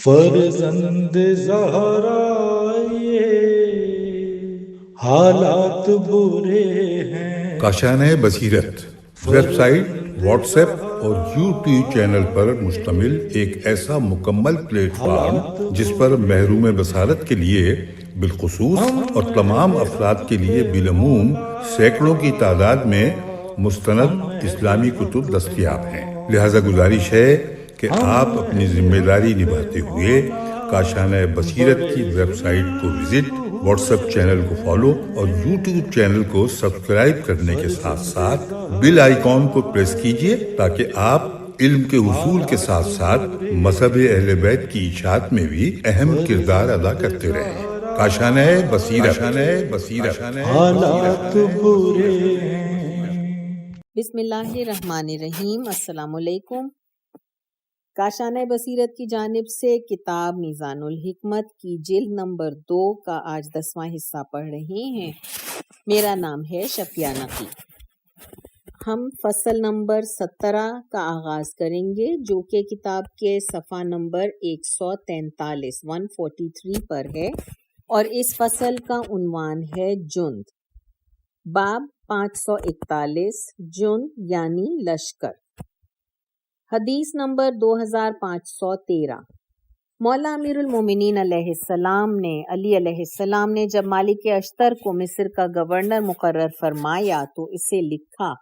فرزند زہرا یہ حالات برے ہیں۔ کاشانۂ بصیرت ویب سائٹ، واٹس ایپ اور یوٹیوب چینل پر مشتمل ایک ایسا مکمل پلیٹ فارم جس پر محروم بصارت کے لیے بالخصوص اور تمام افراد کے لیے بالعموم سینکڑوں کی تعداد میں مستند اسلامی کتب دستیاب ہیں۔ لہذا گزارش ہے کہ آپ اپنی ذمہ داری نبھاتے ہوئے کاشانۂ بصیرت کی ویب سائٹ کو وزٹ، واٹس ایپ چینل کو فالو اور یوٹیوب چینل کو سبسکرائب کرنے کے ساتھ ساتھ بیل آئیکن کو پریس کیجئے تاکہ آپ علم کے حصول کے ساتھ ساتھ مذہب اہل بیت کی اشاعت میں بھی اہم کردار ادا کرتے رہیں۔ کاشانۂ بصیرت۔ حالات برے ہیں۔ بسم اللہ الرحمن الرحیم۔ السلام علیکم۔ کاشانۂ بصیرت کی جانب سے کتاب میزان الحکمت کی جلد نمبر 2 کا آج 10واں حصہ پڑھ رہے ہیں۔ میرا نام ہے شفیہ نقی۔ ہم فصل نمبر 17 کا آغاز کریں گے جو کہ کتاب کے صفحہ نمبر 143 پر ہے، اور اس فصل کا عنوان ہے جند۔ باب 541 جند یعنی لشکر۔ حدیث نمبر 2513۔ مولا امیر المومنین علیہ السلام نے علی علیہ السلام نے جب مالک اشتر کو مصر کا گورنر مقرر فرمایا تو اسے لکھا: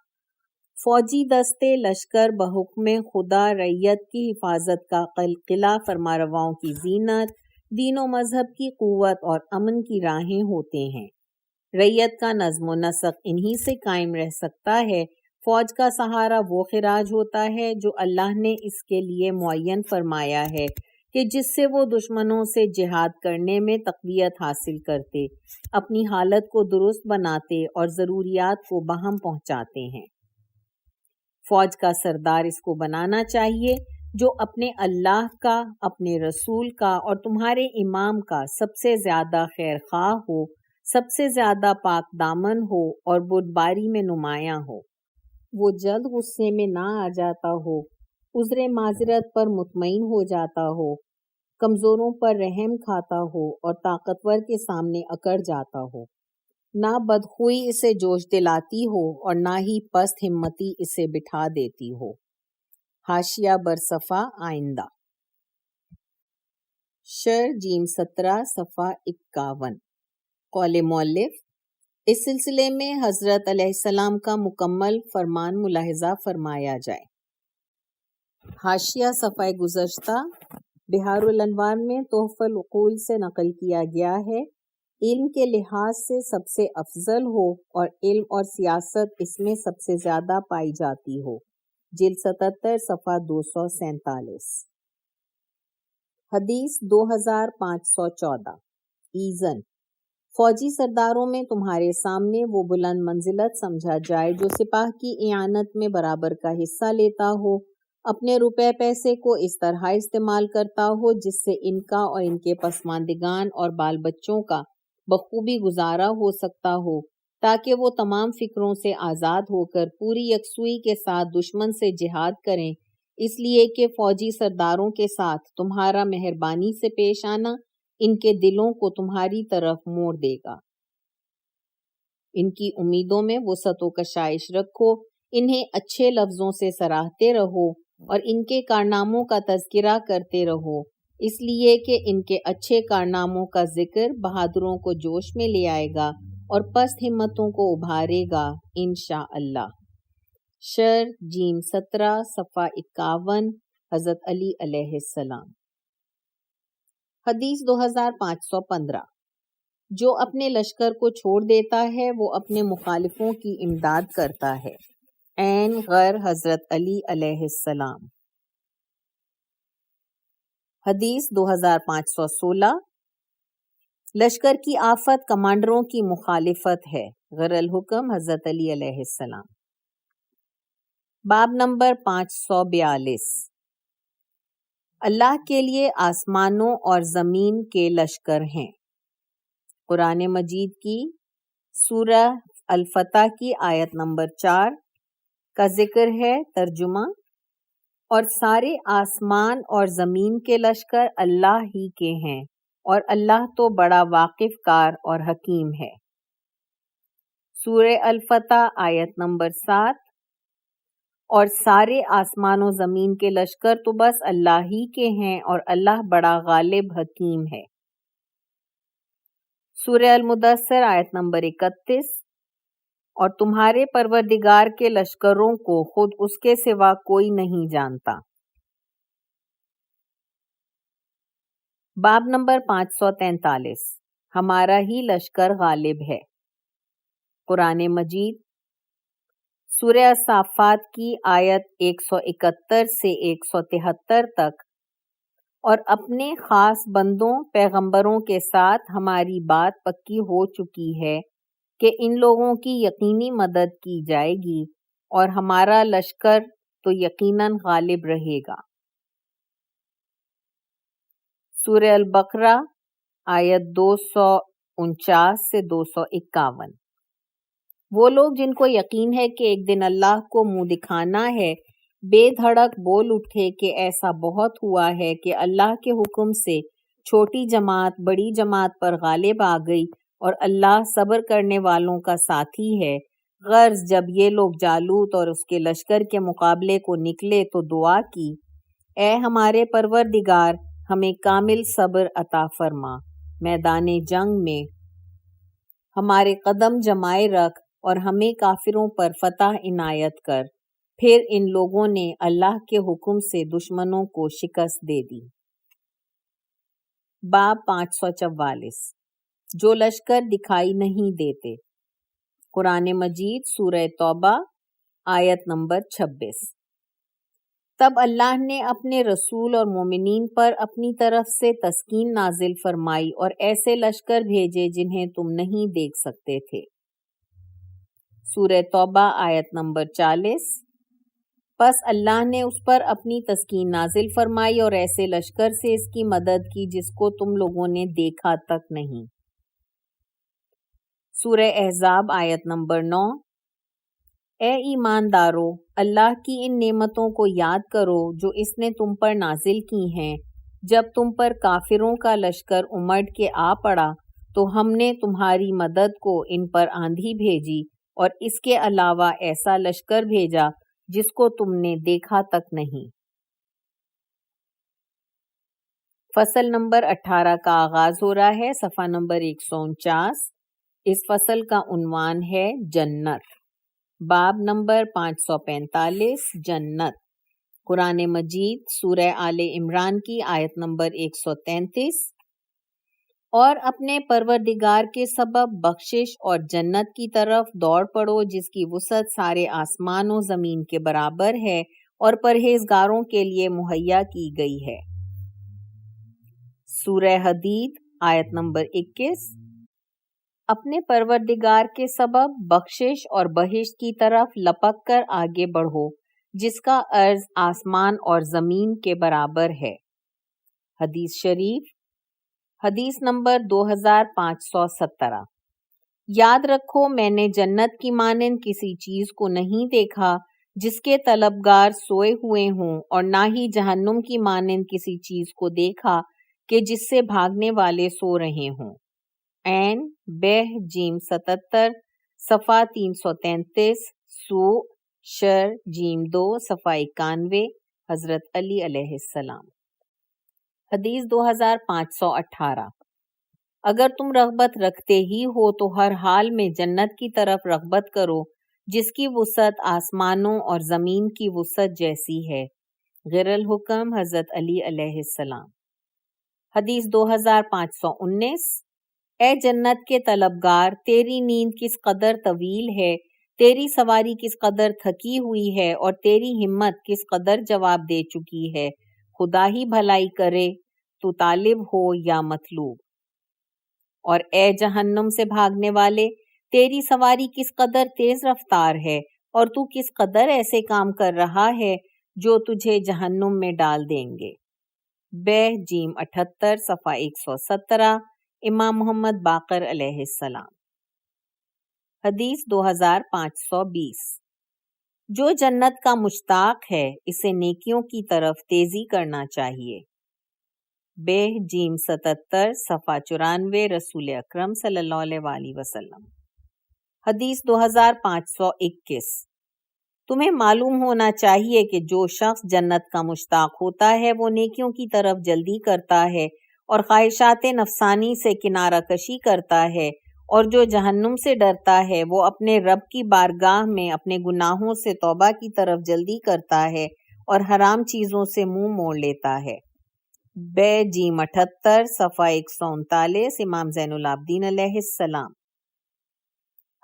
فوجی دستے لشکر بحکم خدا رعیت کی حفاظت کا قلقلہ، فرمانرواؤں کی زینت، دین و مذہب کی قوت اور امن کی راہیں ہوتے ہیں۔ رعیت کا نظم و نسق انہی سے قائم رہ سکتا ہے۔ فوج کا سہارا وہ خراج ہوتا ہے جو اللہ نے اس کے لیے معین فرمایا ہے کہ جس سے وہ دشمنوں سے جہاد کرنے میں تقویت حاصل کرتے، اپنی حالت کو درست بناتے اور ضروریات کو بہم پہنچاتے ہیں۔ فوج کا سردار اس کو بنانا چاہیے جو اپنے اللہ کا، اپنے رسول کا اور تمہارے امام کا سب سے زیادہ خیر خواہ ہو، سب سے زیادہ پاک دامن ہو اور بردباری میں نمایاں ہو۔ وہ جلد غصے میں نہ آ جاتا ہو، عذر معذرت پر مطمئن ہو جاتا ہو، کمزوروں پر رحم کھاتا ہو اور طاقتور کے سامنے اکڑ جاتا ہو۔ نہ بدخوئی اسے جوش دلاتی ہو اور نہ ہی پست ہمتی اسے بٹھا دیتی ہو۔ حاشیہ برصفحہ آئندہ۔ شرح جیم 17 صفحہ 51۔ قول مؤلف: اس سلسلے میں حضرت علیہ السلام کا مکمل فرمان ملاحظہ فرمایا جائے۔ حاشیہ صفحہ گزشتہ بحار الانوار میں تحفہ العقول سے نقل کیا گیا ہے۔ علم کے لحاظ سے سب سے افضل ہو اور علم اور سیاست اس میں سب سے زیادہ پائی جاتی ہو۔ جلد 77 صفحہ 247۔ حدیث 2514۔ ایذن: فوجی سرداروں میں تمہارے سامنے وہ بلند منزلت سمجھا جائے جو سپاہ کی اعانت میں برابر کا حصہ لیتا ہو، اپنے روپے پیسے کو اس طرح استعمال کرتا ہو جس سے ان کا اور ان کے پسماندگان اور بال بچوں کا بخوبی گزارا ہو سکتا ہو، تاکہ وہ تمام فکروں سے آزاد ہو کر پوری یکسوئی کے ساتھ دشمن سے جہاد کریں، اس لیے کہ فوجی سرداروں کے ساتھ تمہارا مہربانی سے پیش آنا ان کے دلوں کو تمہاری طرف موڑ دے گا۔ ان کی امیدوں میں وسعت و کشائش رکھو، انہیں اچھے لفظوں سے سراہتے رہو اور ان کے کارناموں کا تذکرہ کرتے رہو، اس لیے کہ ان کے اچھے کارناموں کا ذکر بہادروں کو جوش میں لے آئے گا اور پست ہمتوں کو ابھارے گا انشاءاللہ۔ شرح جیم 17 صفحہ 51۔ حضرت علی علیہ السلام۔ حدیث 2515۔ جو اپنے لشکر کو چھوڑ دیتا ہے وہ اپنے مخالفوں کی امداد کرتا ہے۔ عین غر حضرت علی علیہ السلام۔ حدیث 2516۔ لشکر کی آفت کمانڈروں کی مخالفت ہے۔ غر الحکم حضرت علی علیہ السلام۔ باب نمبر 542۔ اللہ کے لیے آسمانوں اور زمین کے لشکر ہیں۔ قرآن مجید کی سورہ الفتح کی آیت نمبر 4 کا ذکر ہے۔ ترجمہ: اور سارے آسمان اور زمین کے لشکر اللہ ہی کے ہیں، اور اللہ تو بڑا واقف کار اور حکیم ہے۔ سورہ الفتح آیت نمبر 7۔ اور سارے آسمان و زمین کے لشکر تو بس اللہ ہی کے ہیں، اور اللہ بڑا غالب حکیم ہے۔ سورہ المدثر آیت نمبر 31۔ اور تمہارے پروردگار کے لشکروں کو خود اس کے سوا کوئی نہیں جانتا۔ باب نمبر 543۔ ہمارا ہی لشکر غالب ہے۔ قرآن مجید سورہ الصافات کی آیت 171 سے 173 تک۔ اور اپنے خاص بندوں پیغمبروں کے ساتھ ہماری بات پکی ہو چکی ہے کہ ان لوگوں کی یقینی مدد کی جائے گی، اور ہمارا لشکر تو یقیناً غالب رہے گا۔ سورہ البقرہ آیت 249 سے 251۔ وہ لوگ جن کو یقین ہے کہ ایک دن اللہ کو منہ دکھانا ہے، بے دھڑک بول اٹھے کہ ایسا بہت ہوا ہے کہ اللہ کے حکم سے چھوٹی جماعت بڑی جماعت پر غالب آ گئی، اور اللہ صبر کرنے والوں کا ساتھی ہے۔ غرض جب یہ لوگ جالوت اور اس کے لشکر کے مقابلے کو نکلے تو دعا کی، اے ہمارے پروردگار، ہمیں کامل صبر عطا فرما، میدان جنگ میں ہمارے قدم جمائے رکھ، اور ہمیں کافروں پر فتح عنایت کر۔ پھر ان لوگوں نے اللہ کے حکم سے دشمنوں کو شکست دے دی۔ باب 544۔ جو لشکر دکھائی نہیں دیتے۔ قرآن مجید سورہ توبہ آیت نمبر 26۔ تب اللہ نے اپنے رسول اور مومنین پر اپنی طرف سے تسکین نازل فرمائی، اور ایسے لشکر بھیجے جنہیں تم نہیں دیکھ سکتے تھے۔ سورہ توبہ آیت نمبر 40۔ پس اللہ نے اس پر اپنی تسکین نازل فرمائی، اور ایسے لشکر سے اس کی مدد کی جس کو تم لوگوں نے دیکھا تک نہیں۔ سورہ احزاب آیت نمبر 9۔ اے ایماندارو، اللہ کی ان نعمتوں کو یاد کرو جو اس نے تم پر نازل کی ہیں۔ جب تم پر کافروں کا لشکر امٹ کے آ پڑا تو ہم نے تمہاری مدد کو ان پر آندھی بھیجی، اور اس کے علاوہ ایسا لشکر بھیجا جس کو تم نے دیکھا تک نہیں۔ فصل نمبر 18 کا آغاز ہو رہا ہے، صفحہ نمبر 149۔ اس فصل کا عنوان ہے جنت۔ باب نمبر 545۔ جنت۔ قرآن مجید سورہ آل عمران کی آیت نمبر 133۔ اور اپنے پروردگار کے سبب بخشش اور جنت کی طرف دوڑ پڑو جس کی وسعت سارے آسمان و زمین کے برابر ہے، اور پرہیزگاروں کے لیے مہیا کی گئی ہے۔ سورہ حدید آیت نمبر 21۔ اپنے پروردگار کے سبب بخشش اور بہشت کی طرف لپک کر آگے بڑھو جس کا عرض آسمان اور زمین کے برابر ہے۔ حدیث شریف، حدیث نمبر 2517۔ یاد رکھو میں نے جنت کی مانند کسی چیز کو نہیں دیکھا جس کے طلبگار سوئے ہوئے ہوں، اور نہ ہی جہنم کی مانند کسی چیز کو دیکھا کہ جس سے بھاگنے والے سو رہے ہوں۔ عین بہ جیم 77 صفحہ 333۔ سو شر جیم 2 صفحہ 91۔ حضرت علی علیہ السلام۔ حدیث 2518۔ اگر تم رغبت رکھتے ہی ہو تو ہر حال میں جنت کی طرف رغبت کرو جس کی وسعت آسمانوں اور زمین کی وسعت جیسی ہے۔ غیر الحکم حضرت علی علیہ السلام۔ حدیث 2519۔ اے جنت کے طلبگار، تیری نیند کس قدر طویل ہے، تیری سواری کس قدر تھکی ہوئی ہے، اور تیری ہمت کس قدر جواب دے چکی ہے۔ خدا ہی بھلائی کرے، تو طالب ہو یا مطلوب۔ اور اے جہنم سے بھاگنے والے، تیری سواری کس قدر تیز رفتار ہے، اور تو کس قدر ایسے کام کر رہا ہے جو تجھے جہنم میں ڈال دیں گے۔ بہ جیم 78 صفحہ 117۔ امام محمد باقر علیہ السلام۔ حدیث 2520۔ جو جنت کا مشتاق ہے اسے نیکیوں کی طرف تیزی کرنا چاہیے۔ بہ جیم 77 صفحہ 94 رسول اکرم صلی اللہ علیہ وآلہ وسلم۔ حدیث 2521۔ تمہیں معلوم ہونا چاہیے کہ جو شخص جنت کا مشتاق ہوتا ہے وہ نیکیوں کی طرف جلدی کرتا ہے اور خواہشات نفسانی سے کنارہ کشی کرتا ہے، اور جو جہنم سے ڈرتا ہے وہ اپنے رب کی بارگاہ میں اپنے گناہوں سے توبہ کی طرف جلدی کرتا ہے اور حرام چیزوں سے منہ موڑ لیتا ہے۔ بہ جیم 78 صفحہ 139 امام زین العابدین علیہ السلام۔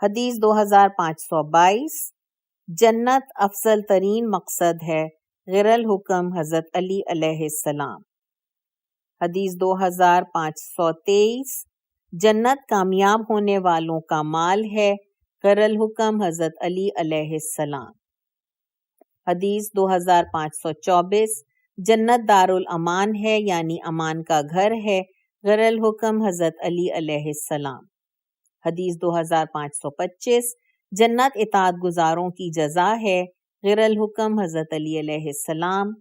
حدیث 2522۔ جنت افضل ترین مقصد ہے غیر الحکم حضرت علی علیہ السلام۔ حدیث 2523۔ جنت کامیاب ہونے والوں کا مال ہے غیر الحکم حضرت علی علیہ السلام۔ حدیث 2524۔ جنت دارالامان ہے یعنی امان کا گھر ہے غیر الحکم حضرت علی علیہ السلام۔ حدیث 2525۔ جنت اطاعت گزاروں کی جزا ہے غیر الحکم حضرت علی علیہ السلام۔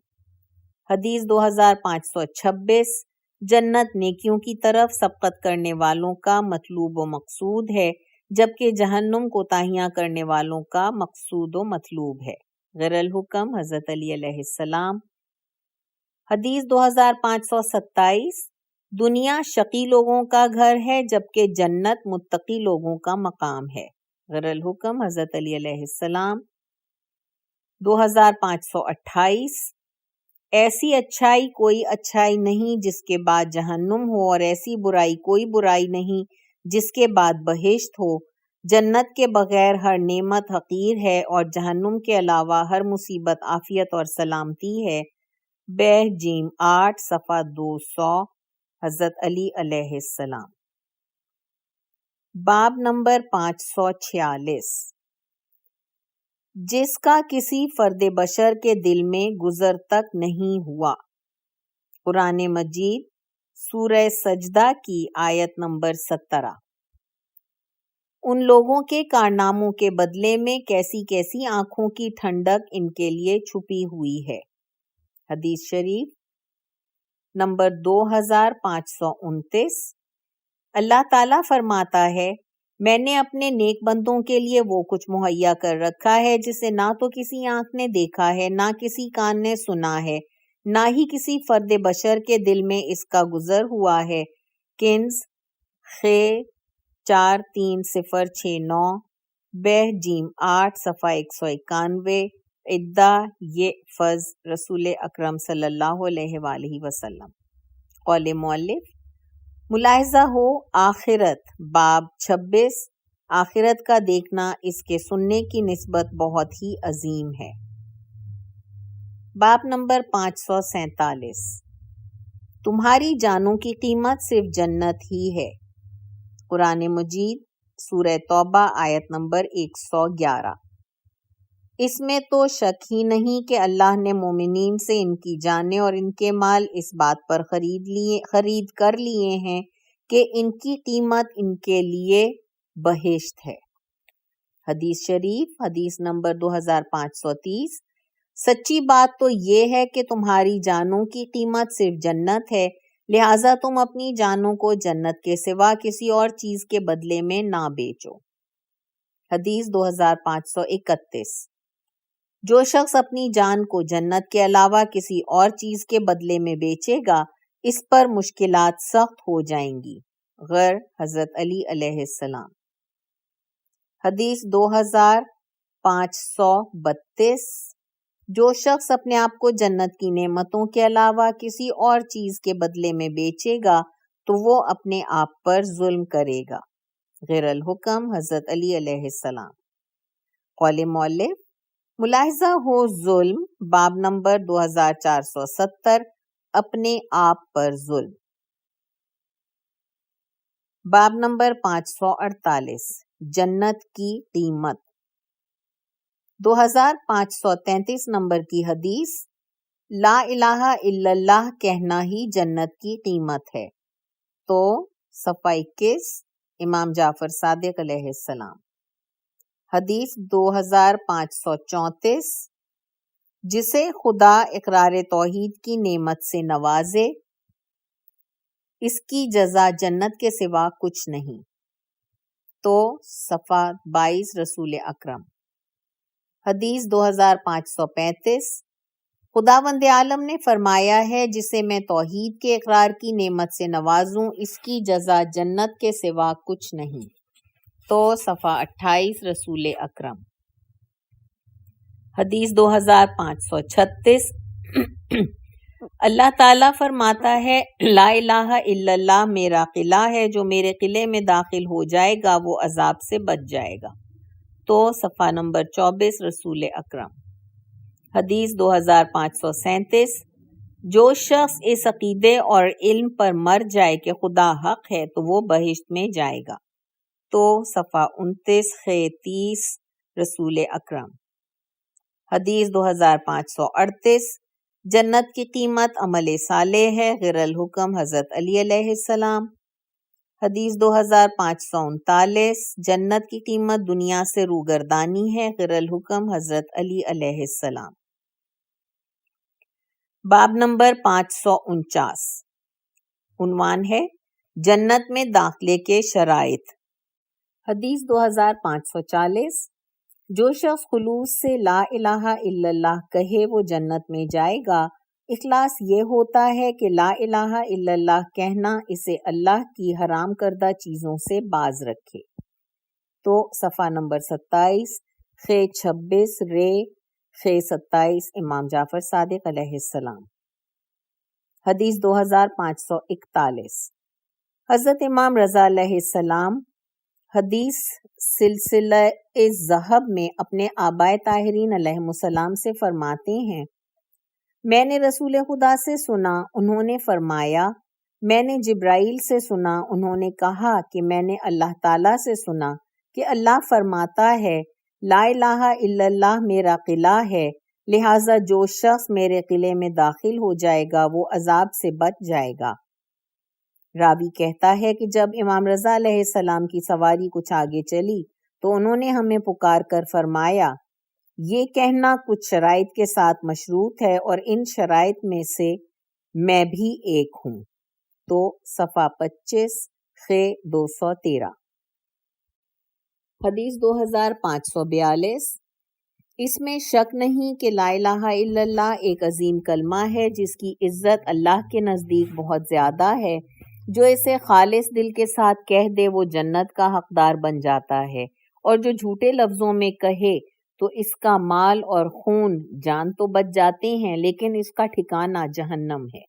حدیث 2526۔ جنت نیکیوں کی طرف سبقت کرنے والوں کا مطلوب و مقصود ہے جبکہ جہنم کوتاہیاں کرنے والوں کا مقصود و مطلوب ہے غیر الحکم حضرت علی علیہ السلام۔ حدیث 2527۔ دنیا شقی لوگوں کا گھر ہے جبکہ جنت متقی لوگوں کا مقام ہے غیر الحکم حضرت علی علیہ السلام۔ 2528۔ ایسی اچھائی کوئی اچھائی نہیں جس کے بعد جہنم ہو، اور ایسی برائی کوئی برائی نہیں جس کے بعد بہشت ہو۔ جنت کے بغیر ہر نعمت حقیر ہے اور جہنم کے علاوہ ہر مصیبت عافیت اور سلامتی ہے۔ بہ جیم 8 صفحہ 200 حضرت علی علیہ السلام۔ باب نمبر 546۔ جس کا کسی فرد بشر کے دل میں گزر تک نہیں ہوا۔ قرآن مجید سورہ سجدہ کی آیت نمبر 17۔ ان لوگوں کے کارناموں کے بدلے میں کیسی کیسی آنکھوں کی ٹھنڈک ان کے لیے چھپی ہوئی ہے۔ حدیث شریف نمبر 2529۔ اللہ تعالیٰ فرماتا ہے، میں نے اپنے نیک بندوں کے لیے وہ کچھ مہیا کر رکھا ہے جسے نہ تو کسی آنکھ نے دیکھا ہے، نہ کسی کان نے سنا ہے، نہ ہی کسی فرد بشر کے دل میں اس کا گزر ہوا ہے۔ کنز خ 43069 بہ جیم 8 صفحہ 191 عدہ یہ فض رسول اکرم صلی اللہ علیہ وآلہ وسلم۔ قول مؤلف ملاحظہ ہو آخرت باب 26۔ آخرت کا دیکھنا اس کے سننے کی نسبت بہت ہی عظیم ہے۔ باب نمبر 547۔ تمہاری جانوں کی قیمت صرف جنت ہی ہے۔ قرآن مجید سورہ توبہ آیت نمبر 111۔ اس میں تو شک ہی نہیں کہ اللہ نے مومنین سے ان کی جانیں اور ان کے مال اس بات پر خرید کر لیے ہیں کہ ان کی قیمت ان کے لیے بہشت ہے۔ حدیث شریف حدیث نمبر 2530۔ سچی بات تو یہ ہے کہ تمہاری جانوں کی قیمت صرف جنت ہے، لہٰذا تم اپنی جانوں کو جنت کے سوا کسی اور چیز کے بدلے میں نہ بیچو۔ حدیث 2531۔ جو شخص اپنی جان کو جنت کے علاوہ کسی اور چیز کے بدلے میں بیچے گا اس پر مشکلات سخت ہو جائیں گی غیر حضرت علی علیہ السلام۔ حدیث 2532۔ جو شخص اپنے آپ کو جنت کی نعمتوں کے علاوہ کسی اور چیز کے بدلے میں بیچے گا تو وہ اپنے آپ پر ظلم کرے گا غیر الحکم حضرت علی علیہ السلام۔ قول مؤلف ملاحظہ ہو ظلم باب نمبر 2470 اپنے آپ پر ظلم۔ باب نمبر 548۔ جنت کی قیمت۔ 2533 نمبر کی حدیث لا الہ الا اللہ کہنا ہی جنت کی قیمت ہے۔ تو صفحہ 21 امام جعفر صادق علیہ السلام۔ حدیث 2534، جسے خدا اقرار توحید کی نعمت سے نوازے اس کی جزا جنت کے سوا کچھ نہیں۔ تو صفحہ 22 رسول اکرم۔ حدیث 2535، خداوند عالم نے فرمایا ہے جسے میں توحید کے اقرار کی نعمت سے نوازوں اس کی جزا جنت کے سوا کچھ نہیں۔ تو صفحہ 28 رسول اکرم۔ حدیث 2536، اللہ تعالیٰ فرماتا ہے لا الہ الا اللہ میرا قلعہ ہے، جو میرے قلعے میں داخل ہو جائے گا وہ عذاب سے بچ جائے گا۔ تو صفحہ نمبر 24 رسول اکرم۔ حدیث 2537، جو شخص اس عقیدے اور علم پر مر جائے کہ خدا حق ہے تو وہ بہشت میں جائے گا۔ تو صفحہ 29-30 رسول اکرم۔ حدیث 2538، جنت کی قیمت عمل صالح ہے، غیر الحکم حضرت علی علیہ السلام۔ حدیث 2539، جنت کی قیمت دنیا سے روگردانی ہے، غیر الحکم حضرت علی علیہ السلام۔ باب نمبر 549، عنوان ہے جنت میں داخلے کے شرائط۔ حدیث 2540، جو شخص خلوص سے لا الہ الا اللہ کہے وہ جنت میں جائے گا۔ اخلاص یہ ہوتا ہے کہ لا الہ الا اللہ کہنا اسے اللہ کی حرام کردہ چیزوں سے باز رکھے۔ تو صفحہ نمبر 27 خ 26 رے خ 27 امام جعفر صادق علیہ السلام۔ حدیث 2541، حضرت امام رضا علیہ السلام حدیث سلسلہ الذہب میں اپنے آبائے طاہرین علیہ السلام سے فرماتے ہیں میں نے رسول خدا سے سنا، انہوں نے فرمایا میں نے جبرائیل سے سنا، انہوں نے کہا کہ میں نے اللہ تعالیٰ سے سنا کہ اللہ فرماتا ہے لا الہ الا اللہ میرا قلعہ ہے، لہٰذا جو شخص میرے قلعے میں داخل ہو جائے گا وہ عذاب سے بچ جائے گا۔ راوی کہتا ہے کہ جب امام رضا علیہ السلام کی سواری کچھ آگے چلی تو انہوں نے ہمیں پکار کر فرمایا یہ کہنا کچھ شرائط کے ساتھ مشروط ہے اور ان شرائط میں سے میں بھی ایک ہوں۔ تو صفحہ 25 خ 213۔ حدیث 2542، اس میں شک نہیں کہ لا الہ الا اللہ ایک عظیم کلمہ ہے جس کی عزت اللہ کے نزدیک بہت زیادہ ہے، جو اسے خالص دل کے ساتھ کہہ دے وہ جنت کا حقدار بن جاتا ہے، اور جو جھوٹے لفظوں میں کہے تو اس کا مال اور خون جان تو بچ جاتے ہیں لیکن اس کا ٹھکانہ جہنم ہے۔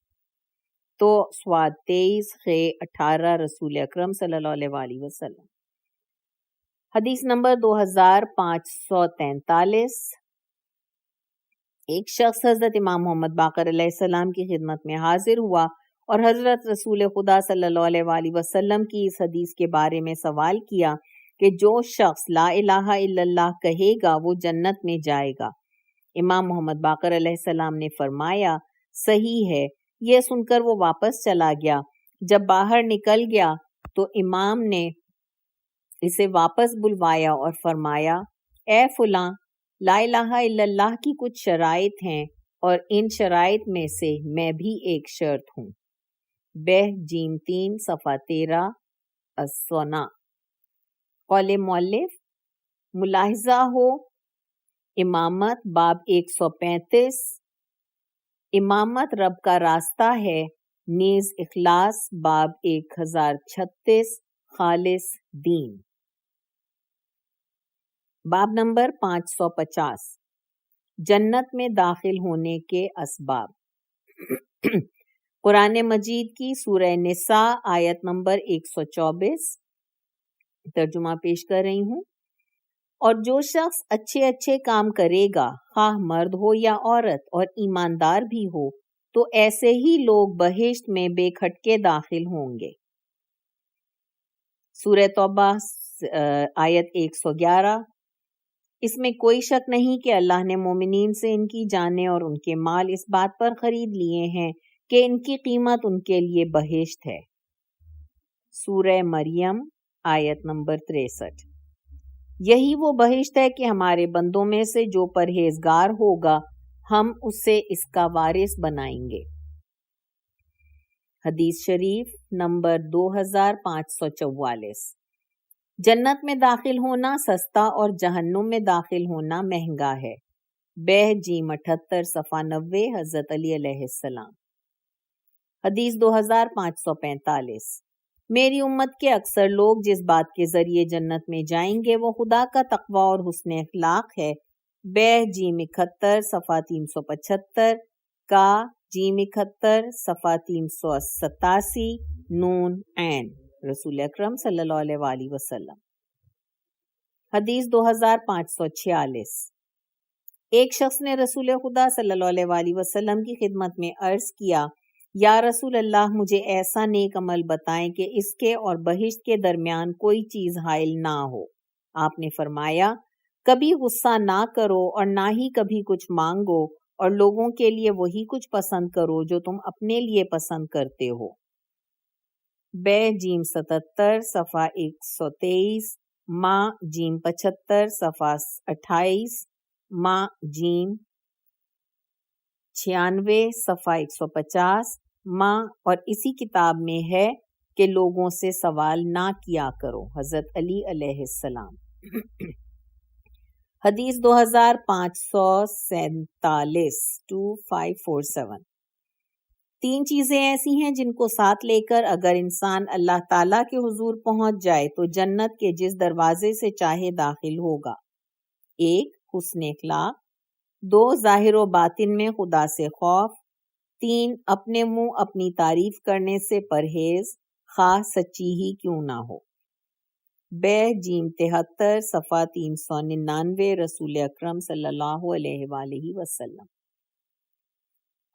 تو سواد 23 خ 18 رسول اکرم صلی اللہ علیہ وآلہ وسلم۔ حدیث نمبر 2543، ایک شخص حضرت امام محمد باقر علیہ السلام کی خدمت میں حاضر ہوا اور حضرت رسول خدا صلی اللہ علیہ وآلہ وسلم کی اس حدیث کے بارے میں سوال کیا کہ جو شخص لا الہ الا اللہ کہے گا وہ جنت میں جائے گا۔ امام محمد باقر علیہ السلام نے فرمایا صحیح ہے۔ یہ سن کر وہ واپس چلا گیا۔ جب باہر نکل گیا تو امام نے اسے واپس بلوایا اور فرمایا اے فلاں، لا الہ الا اللہ کی کچھ شرائط ہیں اور ان شرائط میں سے میں بھی ایک شرط ہوں۔ بہ جیم 3 صفحہ 13 الصنا۔ قول مؤلف ملاحظہ ہو امامت باب 135، امامت رب کا راستہ ہے، نیز اخلاص باب 1036 خالص دین۔ باب نمبر 550، جنت میں داخل ہونے کے اسباب۔ قرآن مجید کی سورہ نساء آیت نمبر 124 ترجمہ پیش کر رہی ہوں۔ اور جو شخص اچھے اچھے کام کرے گا، خواہ مرد ہو یا عورت، اور ایماندار بھی ہو، تو ایسے ہی لوگ بہشت میں بے کھٹکے داخل ہوں گے۔ سورہ توبہ آیت 111، اس میں کوئی شک نہیں کہ اللہ نے مومنین سے ان کی جانیں اور ان کے مال اس بات پر خرید لیے ہیں کہ ان کی قیمت ان کے لیے بہشت ہے۔ سورہ مریم آیت نمبر 63۔ یہی وہ بہشت ہے کہ ہمارے بندوں میں سے جو پرہیزگار ہوگا ہم اسے اس کا وارث بنائیں گے۔ حدیث شریف نمبر 2544۔ جنت میں داخل ہونا سستا اور جہنم میں داخل ہونا مہنگا ہے۔ بہ جیم 78 صفحہ 90 حضرت علی علیہ السلام۔ حدیث 2545۔ میری امت کے اکثر لوگ جس بات کے ذریعے جنت میں جائیں گے وہ خدا کا تقوی اور حسن اخلاق ہے۔ بہ جیم 71 صفحہ 375 کا جیم 71 صفحہ 387 نون عین رسول اکرم صلی اللہ علیہ وآلہ وسلم۔ حدیث 2546۔ ایک شخص نے رسول خدا صلی اللہ علیہ وآلہ وسلم کی خدمت میں عرض کیا، یا رسول اللہ مجھے ایسا نیک عمل بتائیں کہ اس کے اور بہشت کے درمیان کوئی چیز حائل نہ ہو۔ آپ نے فرمایا، کبھی غصہ نہ کرو اور نہ ہی کبھی کچھ مانگو، اور لوگوں کے لیے وہی کچھ پسند کرو جو تم اپنے لیے پسند کرتے ہو۔ بہ جیم 77 صفحہ 123 ما جیم 75 صفحہ 28 ما جیم 96 صفحہ 150 ماں، اور اسی کتاب میں ہے کہ لوگوں سے سوال نہ کیا کرو، حضرت علی علیہ السلام۔ حدیث 2547 2547۔ تین چیزیں ایسی ہیں جن کو ساتھ لے کر اگر انسان اللہ تعالیٰ کے حضور پہنچ جائے تو جنت کے جس دروازے سے چاہے داخل ہوگا۔ ایک، حسن اخلاق۔ دو، ظاہر و باطن میں خدا سے خوف۔ تین، اپنے منہ اپنی تعریف کرنے سے پرہیز، خواہ سچی ہی کیوں نہ ہو۔ بہ جیم 73 صفحہ 399 رسول اکرم صلی اللہ علیہ وآلہ وسلم۔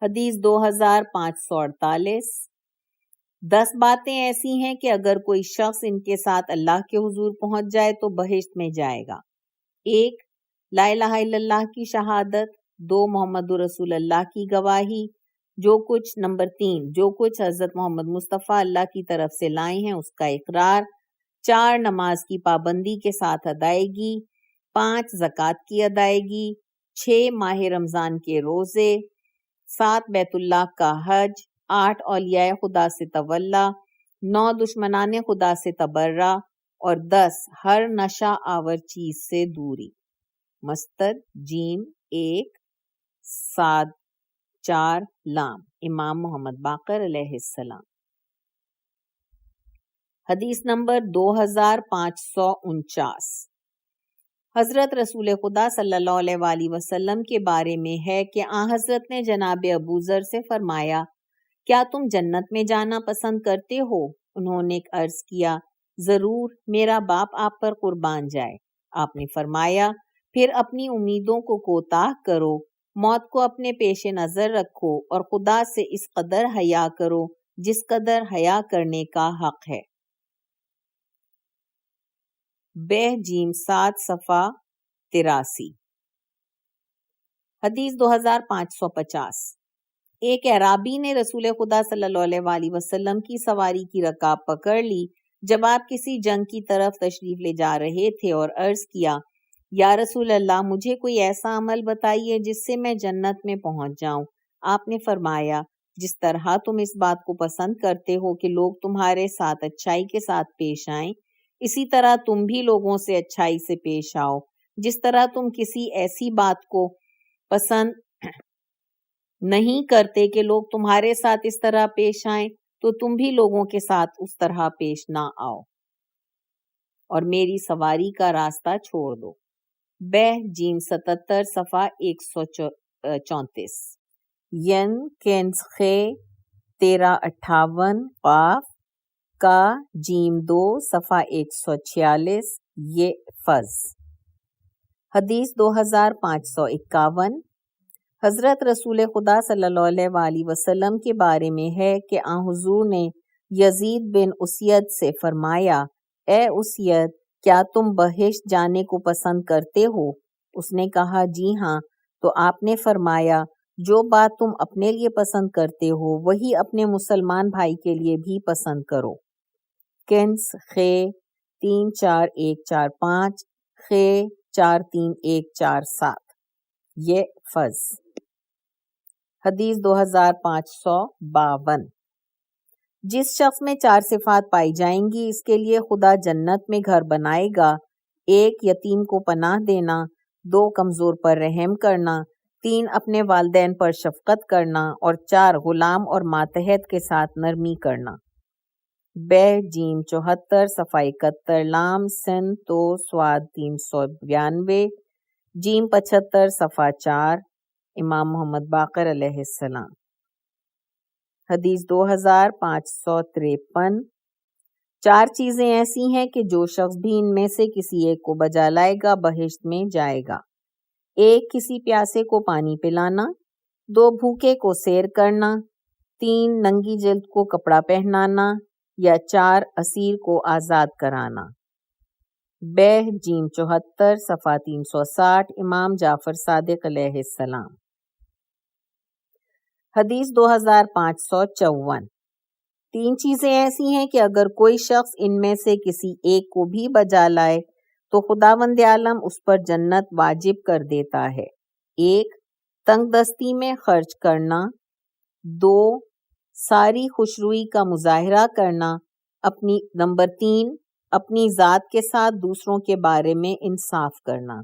حدیث 2548۔ 10 باتیں ایسی ہیں کہ اگر کوئی شخص ان کے ساتھ اللہ کے حضور پہنچ جائے تو بہشت میں جائے گا۔ ایک، لا الہ الا اللہ کی شہادت۔ 2، محمد رسول اللہ کی گواہی۔ نمبر 3، جو کچھ حضرت محمد مصطفیٰ اللہ کی طرف سے لائے ہیں اس کا اقرار۔ 4، نماز کی پابندی کے ساتھ ادائیگی۔ 5، زکوٰۃ کی ادائیگی۔ 6، ماہ رمضان کے روزے۔ 7، بیت اللہ کا حج۔ 8، اولیاء خدا سے تولا۔ 9، دشمنان خدا سے تبرہ۔ اور 10، ہر نشہ آور چیز سے دوری۔ مستد جیم 1 صاد 4 لام امام محمد باقر علیہ السلام۔ حدیث نمبر 2549۔ حضرت رسول خدا صلی اللہ علیہ وآلہ وسلم کے بارے میں ہے کہ حضرت نے جناب ابو ذر سے فرمایا، کیا تم جنت میں جانا پسند کرتے ہو؟ انہوں نے عرض کیا، ضرور، میرا باپ آپ پر قربان جائے۔ آپ نے فرمایا، پھر اپنی امیدوں کو کوتاہ کرو، موت کو اپنے پیش نظر رکھو اور خدا سے اس قدر حیا کرو جس قدر حیا کرنے کا حق ہے۔ بہ جیم 7 صفحہ 83۔ حدیث 2550۔ ایک اعرابی نے رسول خدا صلی اللہ علیہ وآلہ وسلم کی سواری کی رکاب پکڑ لی جب آپ کسی جنگ کی طرف تشریف لے جا رہے تھے اور عرض کیا، یا رسول اللہ مجھے کوئی ایسا عمل بتائیے جس سے میں جنت میں پہنچ جاؤں۔ آپ نے فرمایا، جس طرح تم اس بات کو پسند کرتے ہو کہ لوگ تمہارے ساتھ اچھائی کے ساتھ پیش آئیں، اسی طرح تم بھی لوگوں سے اچھائی سے پیش آؤ۔ جس طرح تم کسی ایسی بات کو پسند نہیں کرتے کہ لوگ تمہارے ساتھ اس طرح پیش آئیں تو تم بھی لوگوں کے ساتھ اس طرح پیش نہ آؤ اور میری سواری کا راستہ چھوڑ دو۔ بہ جیم 77 صفحہ 134۔ ین کنز خے 1358 قاف کا جیم 2 صفحہ 146 یہ فز۔ حدیث 2551۔ حضرت رسول خدا صلی اللہ علیہ وآلہ وسلم کے بارے میں ہے کہ حضور نے یزید بن اسید سے فرمایا، اے اسید، کیا تم بہشت جانے کو پسند کرتے ہو؟ اس نے کہا، جی ہاں۔ تو آپ نے فرمایا، جو بات تم اپنے لیے پسند کرتے ہو وہی اپنے مسلمان بھائی کے لیے بھی پسند کرو۔ کنز خے 34145 خ 43147 یہ فض۔ حدیث 2552 جس شخص میں 4 صفات پائی جائیں گی اس کے لیے خدا جنت میں گھر بنائے گا: 1 یتیم کو پناہ دینا، 2 کمزور پر رحم کرنا، 3 اپنے والدین پر شفقت کرنا، اور 4 غلام اور ماتحت کے ساتھ نرمی کرنا۔ ب جیم 74 صفحہ 71 لام سن تو سواد 392 جیم 75 صفحہ 4 امام محمد باقر علیہ السلام۔ حدیث 2553 4 چیزیں ایسی ہیں کہ جو شخص بھی ان میں سے کسی ایک کو بجا لائے گا بہشت میں جائے گا: 1 کسی پیاسے کو پانی پلانا، 2 بھوکے کو سیر کرنا، 3 ننگی جلد کو کپڑا پہنانا، یا 4 اسیر کو آزاد کرانا۔ ب جیم 74 صفحہ 360 امام جعفر صادق علیہ السلام۔ حدیث 2554 3 چیزیں ایسی ہیں کہ اگر کوئی شخص ان میں سے کسی ایک کو بھی بجا لائے تو خداوند عالم اس پر جنت واجب کر دیتا ہے: 1 تنگ دستی میں خرچ کرنا، 2 ساری خوشروئی کا مظاہرہ کرنا، نمبر 3 اپنی ذات کے ساتھ دوسروں کے بارے میں انصاف کرنا۔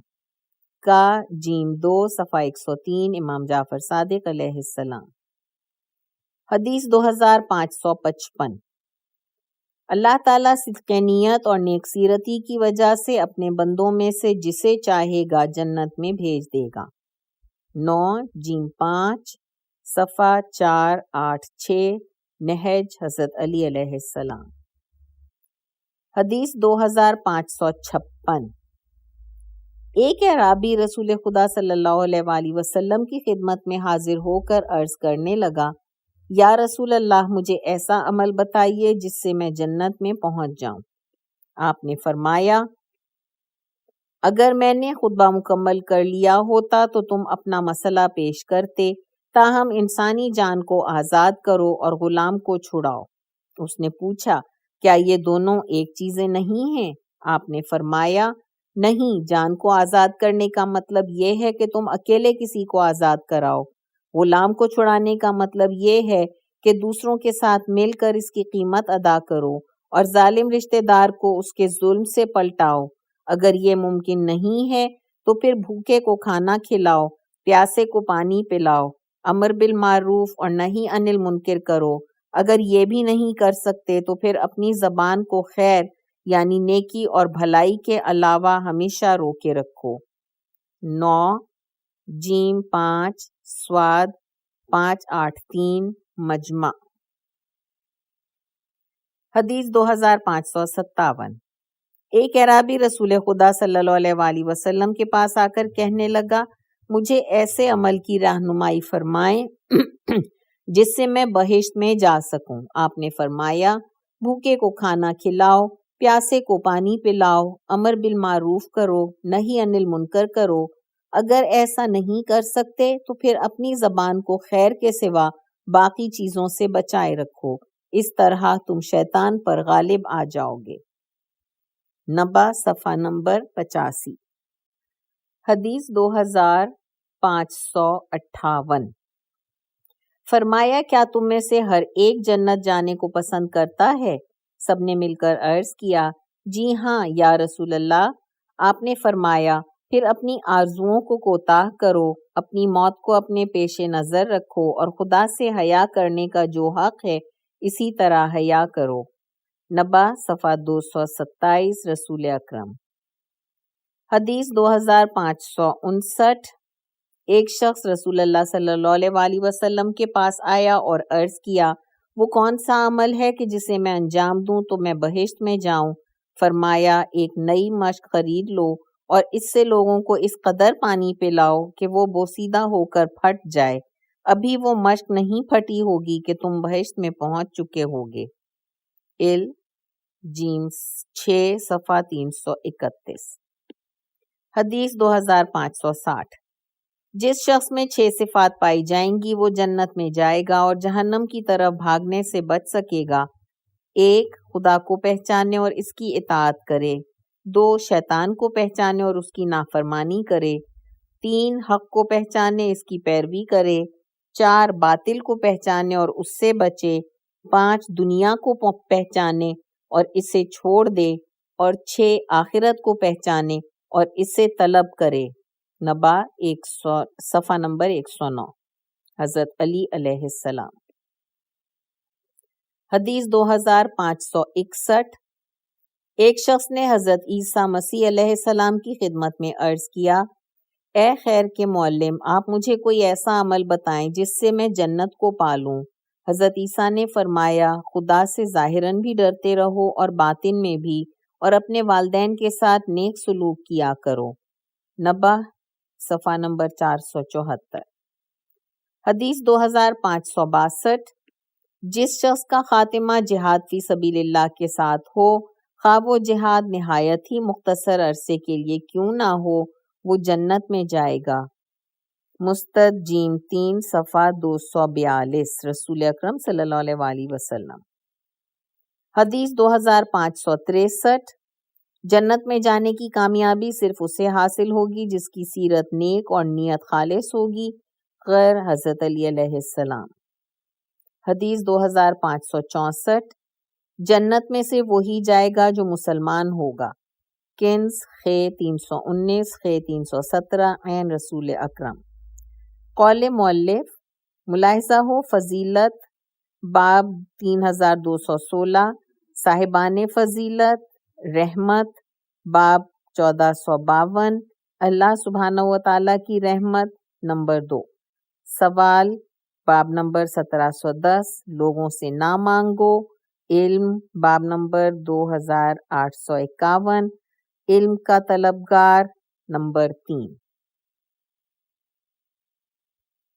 کا جیم 2 صفحہ 103 امام جعفر صادق علیہ السلام۔ حدیث 2555 اللہ تعالیٰ صدق نیت اور نیک سیرتی کی وجہ سے اپنے بندوں میں سے جسے چاہے گا جنت میں بھیج دے گا۔ 9 جیم 5 صفحہ 486 نہج حضرت علی علیہ السلام۔ حدیث 2556 ایک اعرابی رسول خدا صلی اللہ علیہ وآلہ وسلم کی خدمت میں حاضر ہو کر عرض کرنے لگا: یا رسول اللہ، مجھے ایسا عمل بتائیے جس سے میں جنت میں پہنچ جاؤں۔ آپ نے فرمایا: اگر میں نے خطبہ مکمل کر لیا ہوتا تو تم اپنا مسئلہ پیش کرتے، تاہم انسانی جان کو آزاد کرو اور غلام کو چھڑاؤ۔ اس نے پوچھا: کیا یہ دونوں ایک چیزیں نہیں ہیں؟ آپ نے فرمایا: نہیں، جان کو آزاد کرنے کا مطلب یہ ہے کہ تم اکیلے کسی کو آزاد کراؤ، غلام کو چھڑانے کا مطلب یہ ہے کہ دوسروں کے ساتھ مل کر اس کی قیمت ادا کرو اور ظالم رشتہ دار کو اس کے ظلم سے پلٹاؤ۔ اگر یہ ممکن نہیں ہے تو پھر بھوکے کو کھانا کھلاؤ، پیاسے کو پانی پلاؤ، امر بالمعروف اور نہی عن المنکر کرو۔ اگر یہ بھی نہیں کر سکتے تو پھر اپنی زبان کو خیر یعنی نیکی اور بھلائی کے علاوہ ہمیشہ روکے رکھو۔ 9 جیم 5 سواد 583 مجمع۔ حدیث 2557 ایک اعرابی رسول خدا صلی اللہ علیہ وآلہ وسلم کے پاس آ کر کہنے لگا: مجھے ایسے عمل کی رہنمائی فرمائیں جس سے میں بہشت میں جا سکوں۔ آپ نے فرمایا: بھوکے کو کھانا کھلاؤ، پیاسے کو پانی پلاؤ، امر بالمعروف کرو، نہی عن المنکر کرو۔ اگر ایسا نہیں کر سکتے تو پھر اپنی زبان کو خیر کے سوا باقی چیزوں سے بچائے رکھو، اس طرح تم شیطان پر غالب آ جاؤ گے۔ نبا صفحہ نمبر 85۔ حدیث 2558 فرمایا: کیا تم میں سے ہر ایک جنت جانے کو پسند کرتا ہے؟ سب نے مل کر عرض کیا: جی ہاں یا رسول اللہ۔ آپ نے فرمایا: پھر اپنی آرزوؤں کو کوتاہ کرو، اپنی موت کو اپنے پیش نظر رکھو اور خدا سے حیا کرنے کا جو حق ہے اسی طرح حیا کرو۔ نبا صفحہ 227 رسول اکرم۔ حدیث 2559 ایک شخص رسول اللہ صلی اللہ علیہ وآلہ وسلم کے پاس آیا اور عرض کیا: وہ کون سا عمل ہے کہ جسے میں انجام دوں تو میں بہشت میں جاؤں؟ فرمایا: ایک نئی مشق خرید لو اور اس سے لوگوں کو اس قدر پانی پلاؤ کہ وہ بوسیدہ ہو کر پھٹ جائے، ابھی وہ مشق نہیں پھٹی ہوگی کہ تم بہشت میں پہنچ چکے ہوگے۔ جیم 6 صفحہ 331۔ حدیث 2560 جس شخص میں 6 صفات پائی جائیں گی وہ جنت میں جائے گا اور جہنم کی طرف بھاگنے سے بچ سکے گا: 1 خدا کو پہچانے اور اس کی اطاعت کرے، 2 شیطان کو پہچانے اور اس کی نافرمانی کرے، 3 حق کو پہچانے اس کی پیروی کرے، 4 باطل کو پہچانے اور اس سے بچے، 5 دنیا کو پہچانے اور اسے چھوڑ دے، اور 6 آخرت کو پہچانے اور اسے طلب کرے۔ نبا 100 صفحہ نمبر 109۔ حضرت علی علیہ السلام۔ حدیث 2561۔ ایک شخص نے حضرت عیسیٰ مسیح علیہ السلام کی خدمت میں عرض کیا، اے خیر کے معلم، آپ مجھے کوئی ایسا عمل بتائیں جس سے میں جنت کو پالوں۔ حضرت عیسیٰ نے فرمایا، خدا سے ظاہراً بھی ڈرتے رہو اور باطن میں بھی، اور اپنے والدین کے ساتھ نیک سلوک کیا کرو۔ نبا صفحہ نمبر 474۔ حدیث 2562۔ جس شخص کا خاتمہ جہاد فی سبیل اللہ کے ساتھ ہو، خواہ وہ جہاد نہایت ہی مختصر عرصے کے لیے کیوں نہ ہو، وہ جنت میں جائے گا۔ مستد جیم 3 صفحہ 242۔ رسول اکرم صلی اللہ علیہ وآلہ وسلم۔ حدیث 2563۔ جنت میں جانے کی کامیابی صرف اسے حاصل ہوگی جس کی سیرت نیک اور نیت خالص ہوگی، غیر حضرت علی علیہ السلام۔ حدیث 2564۔ جنت میں سے وہی جائے گا جو مسلمان ہوگا۔ کنز خ 319 خ 317 عین رسول اکرم۔ قول مؤلف ملاحظہ ہو فضیلت باب 3216، صاحبان فضیلت رحمت باب 1452، اللہ سبحانہ و تعالیٰ کی رحمت نمبر 2، سوال باب نمبر 1710، لوگوں سے نہ مانگو، علم باب نمبر 2851، علم کا طلبگار نمبر 3۔